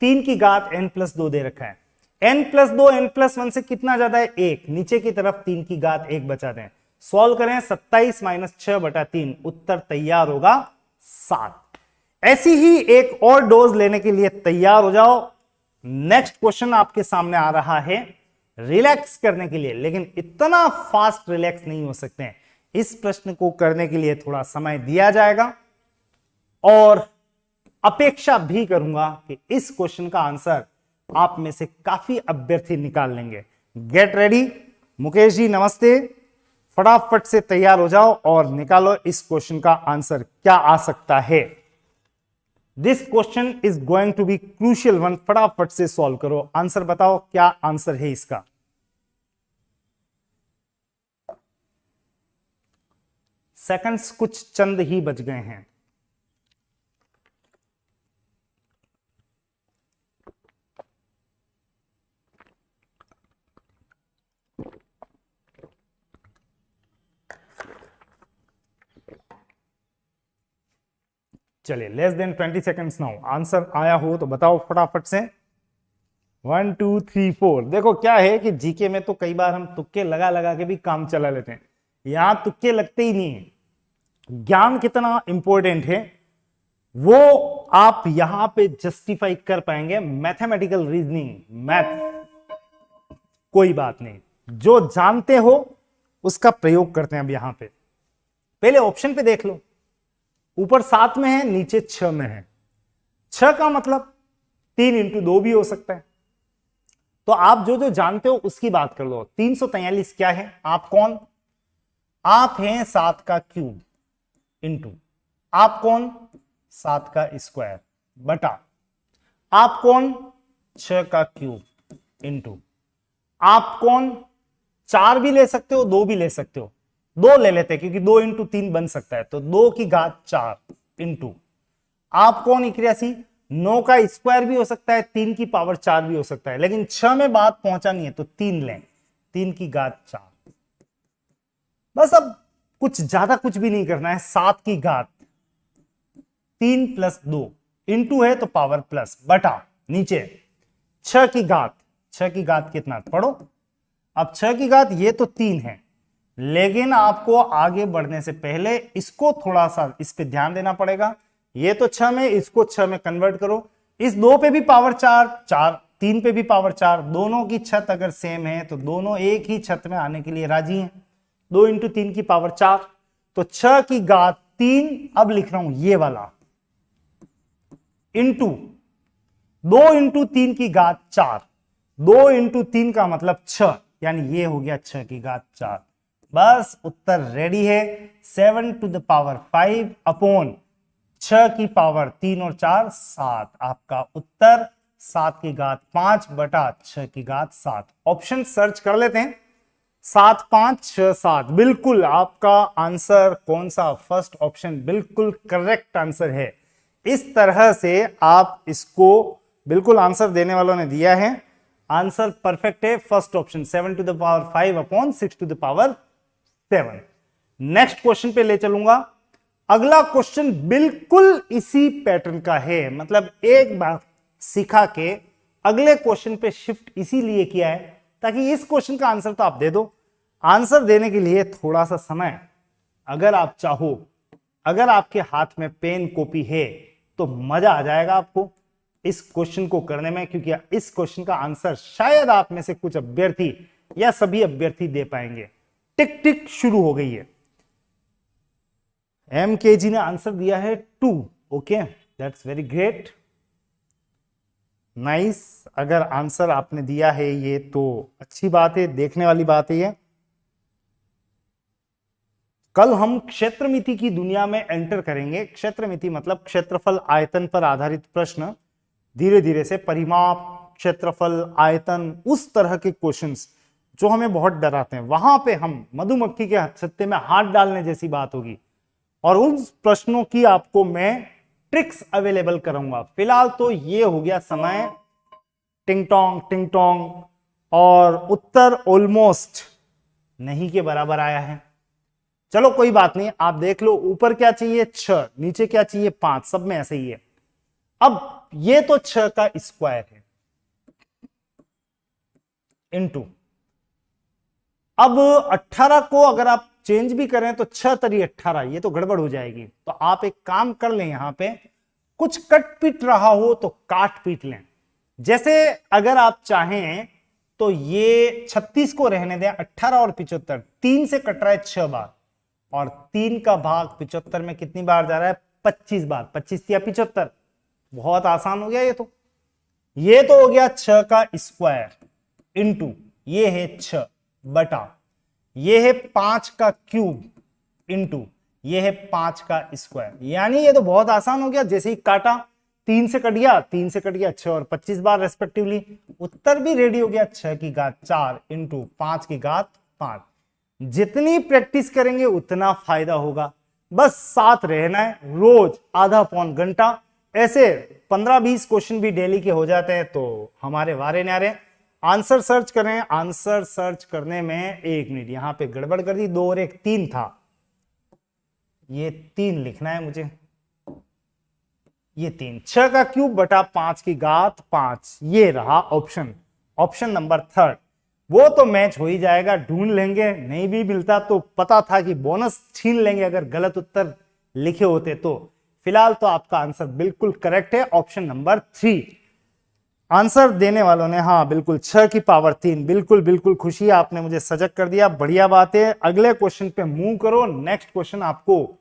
3 की घात n+2 दे रखा है। n+2 n+1 से कितना ज्यादा है? 1। नीचे की तरफ 3 की घात 1 बचा दें, सॉल्व करें, 27 माइनस 6 बटा 3, उत्तर तैयार होगा 7। ऐसी ही एक और डोज लेने के लिए तैयार हो जाओ। नेक्स्ट क्वेश्चन आपके सामने आ रहा है रिलैक्स करने के लिए, लेकिन इतना फास्ट रिलैक्स नहीं हो सकते हैं। इस प्रश्न को करने के लिए थोड़ा समय दिया जाएगा, और अपेक्षा भी करूंगा कि इस क्वेश्चन का आंसर आप में से काफी अभ्यर्थी निकाल लेंगे। Get ready. मुकेश जी नमस्ते, फटाफट से तैयार हो जाओ और निकालो इस क्वेश्चन का आंसर क्या आ सकता है। This question is going to be crucial one. फटाफट से सॉल्व करो, आंसर बताओ क्या आंसर है इसका। सेकंड्स कुछ चंद ही बच गए हैं। चलिए, less than 20 seconds now. Answer आया हो तो बताओ फटाफट से। 1 2 3 4। देखो क्या है कि जीके में तो कई बार हम तुक्के लगा लगा के भी काम चला लेते हैं, यहां तुक्के लगते ही नहीं है। ज्ञान कितना इंपॉर्टेंट है वो आप यहां पे जस्टिफाई कर पाएंगे। मैथमेटिकल रीजनिंग, मैथ, कोई बात नहीं, जो जानते हो उसका प्रयोग करते हैं। अब यहां पे पहले ऑप्शन पे देख लो, ऊपर 7 में है, नीचे 6 में है। 6 का मतलब 3 इंटू 2 भी हो सकता है। तो आप जो जो जानते हो उसकी बात कर लो। 343 क्या है? आप कौन? आप हैं 7 का क्यूब इंटू आप कौन? 7 का स्क्वायर बटा आप कौन? 6 का क्यूब इंटू आप कौन? 4 भी ले सकते हो, 2 भी ले सकते हो, 2 ले लेते हैं क्योंकि 2 इंटू 3 बन सकता है, तो 2 की घात 4 इंटू आप कौन? 81। 9 का स्क्वायर भी हो सकता है, 3 की पावर 4 भी हो सकता है, लेकिन 6 में बात पहुंचानी है तो 3 लें, 3 की घात 4। बस अब कुछ ज्यादा कुछ भी नहीं करना है। 7 की घात 3 प्लस 2 इंटू है तो पावर प्लस बटा नीचे 6 की घात। 6 की घात कितना पढ़ो? अब 6 की घात ये तो 3 है, लेकिन आपको आगे बढ़ने से पहले इसको थोड़ा सा इस पे ध्यान देना पड़ेगा। ये तो 6 में, इसको 6 में कन्वर्ट करो। इस 2 पे भी पावर 4, 3 पे भी पावर 4, दोनों की छत अगर सेम है तो दोनों एक ही छत में आने के लिए राजी हैं। 2 इंटू 3 की पावर 4, तो 6 की घात 3, अब लिख रहा हूं ये वाला, इंटू 2 इंटू 3 की घात 4। 2 इंटू 3 का मतलब 6, यानी ये हो गया 6 की घात 4। बस उत्तर रेडी है। 7 टू द पावर 5 अपॉन 6 की पावर 3 और 4 7। आपका उत्तर 7 की घात 5 बटा 6 की घात 7। ऑप्शन सर्च कर लेते हैं। 7 5 6 7, बिल्कुल आपका आंसर कौन सा? फर्स्ट ऑप्शन बिल्कुल करेक्ट आंसर है। इस तरह से आप इसको, बिल्कुल आंसर देने वालों ने दिया है, आंसर परफेक्ट है। First option 7 to the power 5 upon 6 to the power 7। Next question पे ले चलूंगा। अगला क्वेश्चन बिल्कुल इसी पैटर्न का है, मतलब एक बार सिखा के अगले क्वेश्चन पे शिफ्ट इसीलिए किया है ताकि इस क्वेश्चन का आंसर तो आप दे दो। आंसर देने के लिए थोड़ा सा समय, अगर आप चाहो, अगर आपके हाथ में पेन कॉपी है तो मजा आ जाएगा आपको इस क्वेश्चन को करने में, क्योंकि इस क्वेश्चन का आंसर शायद आप में से कुछ अभ्यर्थी या सभी अभ्यर्थी दे पाएंगे। टिक टिक शुरू हो गई है। MKG ने आंसर दिया है 2। Okay, that's very great, nice. अगर आंसर आपने दिया है ये तो अच्छी बात है, देखने वाली बात है ये। कल हम क्षेत्रमिति की दुनिया में एंटर करेंगे। क्षेत्रमिति मतलब क्षेत्रफल आयतन पर आधारित प्रश्न। धीरे धीरे से परिमाप, क्षेत्रफल, आयतन, उस तरह के क्वेश्चंस जो हमें बहुत डराते हैं, वहां पे हम मधुमक्खी के छत्ते में हाथ डालने जैसी बात होगी और उन प्रश्नों की आपको मैं ट्रिक्स अवेलेबल करूंगा। फिलहाल तो ये हो गया समय, टिंग टोंग, और उत्तर ऑलमोस्ट नहीं के बराबर आया है। चलो कोई बात नहीं, आप देख लो, ऊपर क्या चाहिए 6, नीचे क्या चाहिए 5, सब में ऐसे ही है। अब ये तो 6 का स्क्वायर है इनटू, अब 18 को अगर आप चेंज भी करें तो 6 तरी 18, ये तो गड़बड़ हो जाएगी। तो आप एक काम कर लें, यहां पे कुछ कट पीट रहा हो तो काट पीट लें। जैसे अगर आप चाहें तो ये 36 को रहने दें, 18 और 75 3 से कट रहा है 6 बार, और 3 का भाग 75 में कितनी बार जा रहा है? 25 बार। 25 या 75, बहुत आसान हो गया ये तो। ये तो हो गया 6 का स्क्वायर इंटू ये है 6 बटा ये है 5 का क्यूब इंटू ये है 5 का स्क्वायर। यानी ये तो बहुत आसान हो गया, जैसे ही काटा 3 से कट गया, 3 से कट गया 6 और 25 बार रेस्पेक्टिवली। उत्तर भी रेडी हो गया, 6 की घात 4 इंटू 5 की घात 5। जितनी प्रैक्टिस करेंगे उतना फायदा होगा। बस साथ रहना है, रोज आधा पौन घंटा, ऐसे 15-20 क्वेश्चन भी डेली के हो जाते हैं तो हमारे वारे न्यारे। आंसर सर्च करें, आंसर सर्च करने में 1 मिनट, यहां पे गड़बड़ कर दी, 2 और 1 3 था, ये 3 लिखना है मुझे, ये 3। 6 का क्यूब बटा 5 की घात 5, ये रहा ऑप्शन, ऑप्शन नंबर 3। वो तो मैच हो ही जाएगा, ढूंढ लेंगे, नहीं भी मिलता तो पता था कि बोनस छीन लेंगे अगर गलत उत्तर लिखे होते तो। फिलहाल तो आपका आंसर बिल्कुल करेक्ट है, ऑप्शन नंबर 3। आंसर देने वालों ने हाँ बिल्कुल 6 की पावर 3, बिल्कुल बिल्कुल खुशी है, आपने मुझे सजग कर दिया, बढ़िया बात है। अगले क्वेश्चन पे मूव करो। नेक्स्ट क्वेश्चन आपको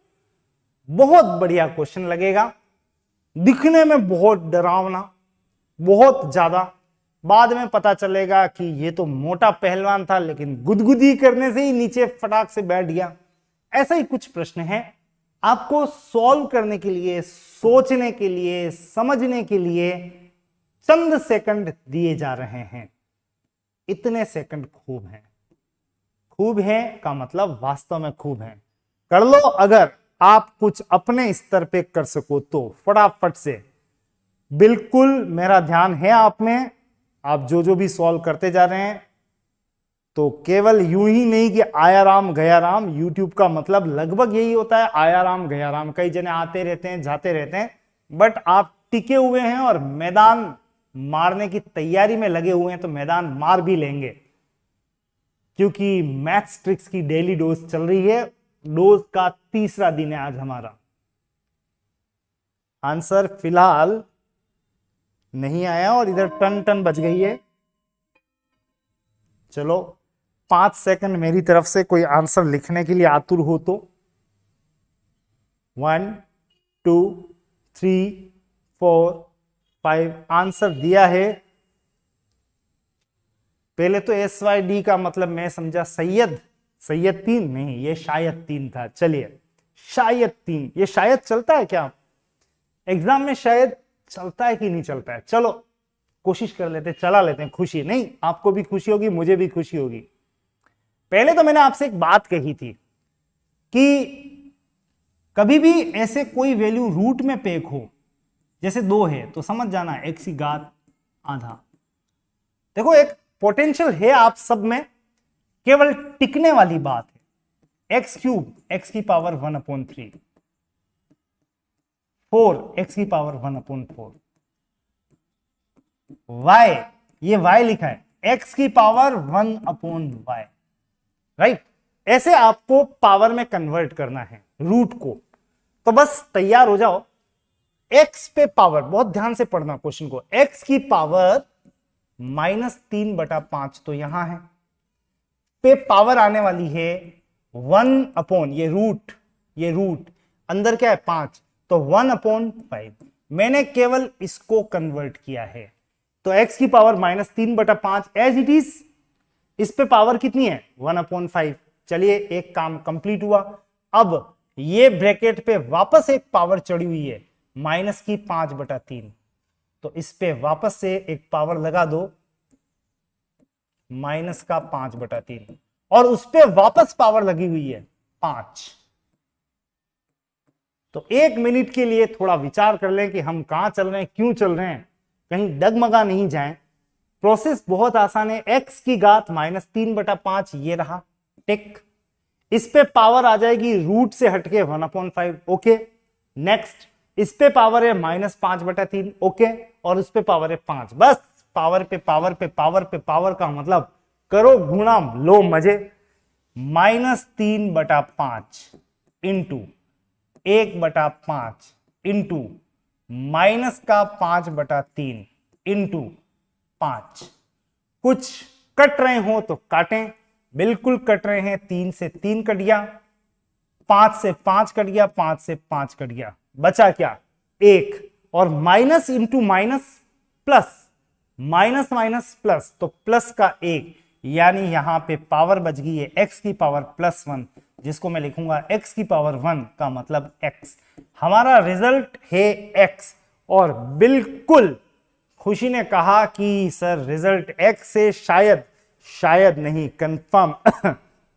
बहुत बढ़िया क्वेश्चन लगेगा, दिखने में बहुत डरावना, बहुत ज्यादा, बाद में पता चलेगा कि ये तो मोटा पहलवान था लेकिन गुदगुदी करने से ही नीचे फटाक से बैठ गया। ऐसा ही कुछ प्रश्न है, आपको सॉल्व करने के लिए, सोचने के लिए, समझने के लिए चंद सेकंड दिए जा रहे हैं। इतने सेकंड खूब हैं, खूब है का मतलब वास्तव में खूब है। कर लो, अगर आप कुछ अपने स्तर पे कर सको तो फटाफट से। बिल्कुल मेरा ध्यान है आप में, आप जो भी सॉल्व करते जा रहे हैं, तो केवल यूं ही नहीं कि आया राम गया राम। यूट्यूब का मतलब लगभग यही होता है, आया राम गया राम, कई जने आते रहते हैं जाते रहते हैं, बट आप टिके हुए हैं और मैदान मारने की तैयारी में लगे हुए हैं, तो मैदान मार भी लेंगे, क्योंकि मैथ्स ट्रिक्स की डेली डोज चल रही है। डोज का तीसरा दिन है आज हमारा। आंसर फिलहाल नहीं आया और इधर टन टन बज गई है। चलो 5 सेकंड मेरी तरफ से, कोई आंसर लिखने के लिए आतुर हो तो। 1 2 3 4 5 आंसर दिया है। पहले तो SYD का मतलब मैं समझा सैयद 3 नहीं, ये शायद 3 था। चलिए शायद 3, ये शायद चलता है क्या एग्जाम में? शायद चलता है कि नहीं चलता है? चलो कोशिश कर लेते, चला लेते हैं, खुशी नहीं, आपको भी खुशी होगी, मुझे भी खुशी होगी। पहले तो मैंने आपसे एक बात कही थी कि कभी भी ऐसे कोई वैल्यू रूट में पैक हो, जैसे 2 है तो समझ जाना x की घात आधा। देखो एक पोटेंशियल है आप सब में, केवल टिकने वाली बात है। x क्यूब x की पावर 1/3, 4 x की पावर 1/4, y, ये y लिखा है, x की पावर 1/y, राइट। ऐसे आपको पावर में कन्वर्ट करना है रूट को, तो बस तैयार हो जाओ। x पे पावर, बहुत ध्यान से पढ़ना क्वेश्चन को, x की पावर -3/5 तो यहां है, पे पावर आने वाली है 1/, ये रूट अंदर क्या है 5, तो 1/5। मैंने केवल इसको कन्वर्ट किया है, तो x की पावर -3/5 एज इट इज। इस पे पावर कितनी है 1/5। चलिए एक काम कंप्लीट हुआ। अब ये ब्रैकेट पे वापस एक पावर चढ़ी हुई है -5/3, तो इस पे वापस से एक पावर लगा दो -5/3, और उस पे वापस पावर लगी हुई है 5। तो 1 मिनट के लिए थोड़ा विचार कर लें कि हम कहां चल रहे हैं, क्यों चल रहे हैं, कहीं डगमगा नहीं जाएं। प्रोसेस बहुत आसान है। x की घात -3/5 ये रहा, टिक। इस पे पावर आ जाएगी रूट से हटके 1/5, ओके। नेक्स्ट इस पे पावर है -5/3, ओके, और उस पे पावर है 5। बस पावर पे पावर पे पावर पे पावर का मतलब करो गुणा, लो मजे। -3/5 इंटू 1/5 इंटू -5/3 इंटू 5। कुछ कट रहे हो तो काटें, बिल्कुल कट रहे हैं। 3 से 3 कट गया, 5 से 5 कट गया, 5 से 5 कट गया, बचा क्या 1। और minus into minus plus, minus minus plus, तो प्लस का 1, यानी यहां पे पावर बच गई है x की पावर +1, जिसको मैं लिखूंगा x की पावर 1 का मतलब x। हमारा रिजल्ट है x। और बिल्कुल खुशी ने कहा कि सर रिजल्ट x है, शायद नहीं, कंफर्म।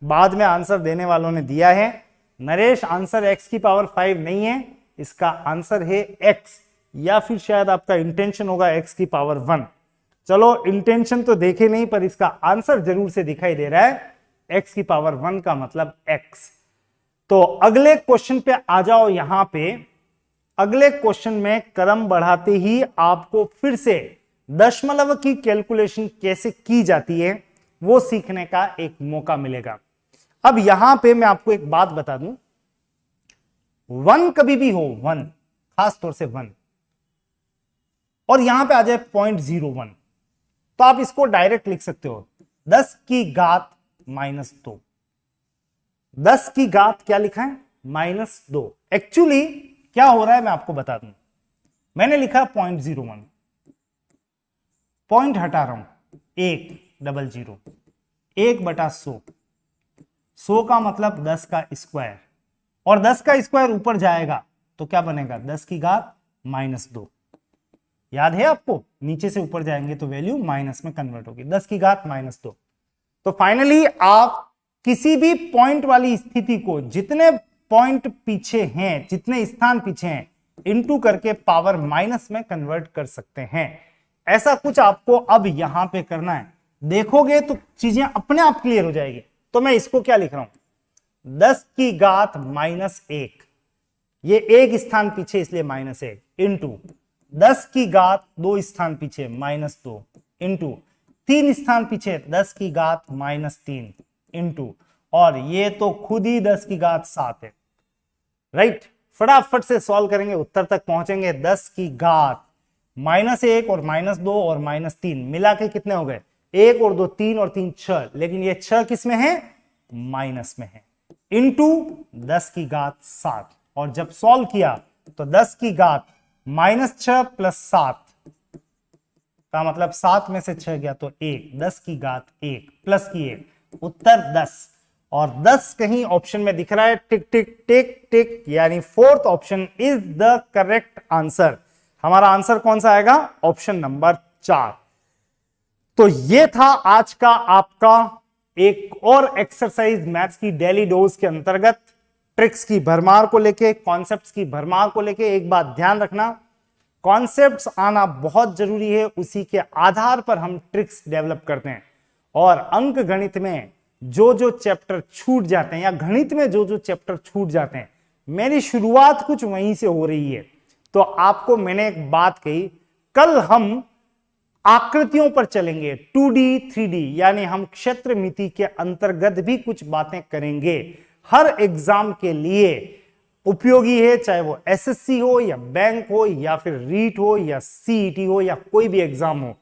बाद में आंसर देने वालों ने दिया है नरेश, आंसर x की पावर 5 नहीं है, इसका आंसर है x, या फिर शायद आपका इंटेंशन होगा x की पावर 1। चलो इंटेंशन तो देखे नहीं, पर इसका आंसर जरूर से दिखाई दे रहा है, x की पावर 1 का मतलब x। तो अगले क्वेश्चन पे आ जाओ। यहां पे अगले क्वेश्चन में क्रम बढ़ाते ही आपको फिर से दशमलव की कैलकुलेशन कैसे की जाती है वो सीखने का एक मौका मिलेगा। अब यहां पे मैं आपको एक बात बता दूं, 1 कभी भी हो, 1 खास तौर से 1 और यहां पे आ जाए 0.01, तो आप इसको डायरेक्ट लिख सकते हो 10 की घात -2। 10 की घात क्या लिखा है, -2। एक्चुअली क्या हो रहा है मैं आपको बता दूं, मैंने लिखा 0.01, पॉइंट हटा रहा हूं, 100, 1/100, 100 का मतलब 10 का स्क्वायर, और 10 का स्क्वायर ऊपर जाएगा तो क्या बनेगा, 10 की घात -2। याद है आपको, नीचे से ऊपर जाएंगे तो वैल्यू माइनस में कन्वर्ट होगी, 10 की घात -2। तो फाइनली आप किसी भी पॉइंट वाली स्थिति को जितने पॉइंट पीछे हैं, जितने स्थान पीछे हैं, इनटू करके पावर माइनस में कन्वर्ट कर सकते हैं। ऐसा कुछ आपको अब यहां पे करना है, देखोगे तो चीजें अपने आप क्लियर हो जाएगी। तो मैं इसको क्या लिख रहा हूं, 10 की घात -1, ये एक स्थान पीछे इसलिए -1, इंटू 10 की घात 2 स्थान पीछे -2, इंटू 3 स्थान पीछे 10 की घात -3, इंटू, और ये तो खुद ही 10 की घात 7 है, राइट। फटाफट से सॉल्व करेंगे, उत्तर तक पहुंचेंगे। 10 की घात -1 और -2 और -3 मिला के कितने हो गए, 1 और 2 3 और 3 6, लेकिन ये 6 किस में है, माइनस में है, इंटू 10 की घात 7। और जब सॉल्व किया तो 10 की घात -6 + 7 का मतलब 7 में से 6 गया तो 1, 10 की घात 1 प्लस की 1, उत्तर 10। और 10 कहीं ऑप्शन में दिख रहा है, टिक टिक टिक टिक, यानी 4th option is the correct answer. हमारा आंसर कौन सा आएगा, ऑप्शन नंबर 4। तो ये था आज का आपका एक और एक्सरसाइज मैथ्स की डेली डोज के अंतर्गत, ट्रिक्स की भरमार को लेके, कॉन्सेप्ट्स की भरमार को लेके। एक बात ध्यान रखना, कॉन्सेप्ट्स आना बहुत जरूरी है, उसी के आधार पर हम ट्रिक्स डेवलप करते हैं। और अंक गणित में जो जो चैप्टर छूट जाते हैं, या गणित में जो जो चैप्टर छूट जाते हैं, मेरी शुरुआत कुछ वहीं से हो रही है। तो आपको मैंने एक बात कही, कल हम आकृतियों पर चलेंगे, 2D 3D, यानी हम क्षेत्रमिति के अंतर्गत भी कुछ बातें करेंगे। हर एग्जाम के लिए उपयोगी है, चाहे वो एसएससी हो या बैंक हो या फिर रीट हो या सीईटी हो या कोई भी एग्जाम हो,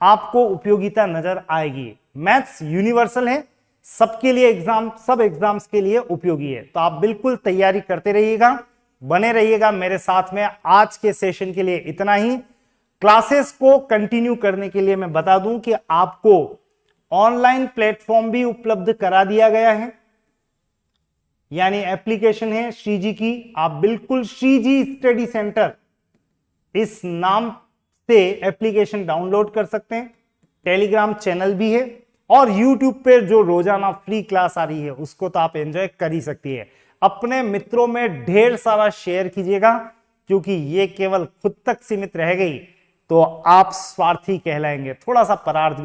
आपको उपयोगिता नजर आएगी। मैथ्स यूनिवर्सल है, सबके लिए एग्जाम, सब एग्जाम्स के लिए उपयोगी है। तो आप बिल्कुल तैयारी करते रहिएगा, बने रहिएगा मेरे साथ में। आज के सेशन के लिए इतना ही। क्लासेस को कंटिन्यू करने के लिए मैं बता दूं कि आपको ऑनलाइन प्लेटफॉर्म भी उपलब्ध करा दिया गया है, यानी एप्लीकेशन है श्रीजी की। आप बिल्कुल श्रीजी स्टडी सेंटर इस नाम से एप्लीकेशन डाउनलोड कर सकते हैं। टेलीग्राम चैनल भी है, और यूट्यूब पे जो रोजाना फ्री क्लास आ रही है उसको तो आप एंजॉय कर ही सकती है। अपने मित्रों में ढेर सारा शेयर कीजिएगा, क्योंकि ये केवल खुद तक सीमित रह गई तो आप स्वार्थी कहलाएंगे। थोड़ा सा परार्थ भी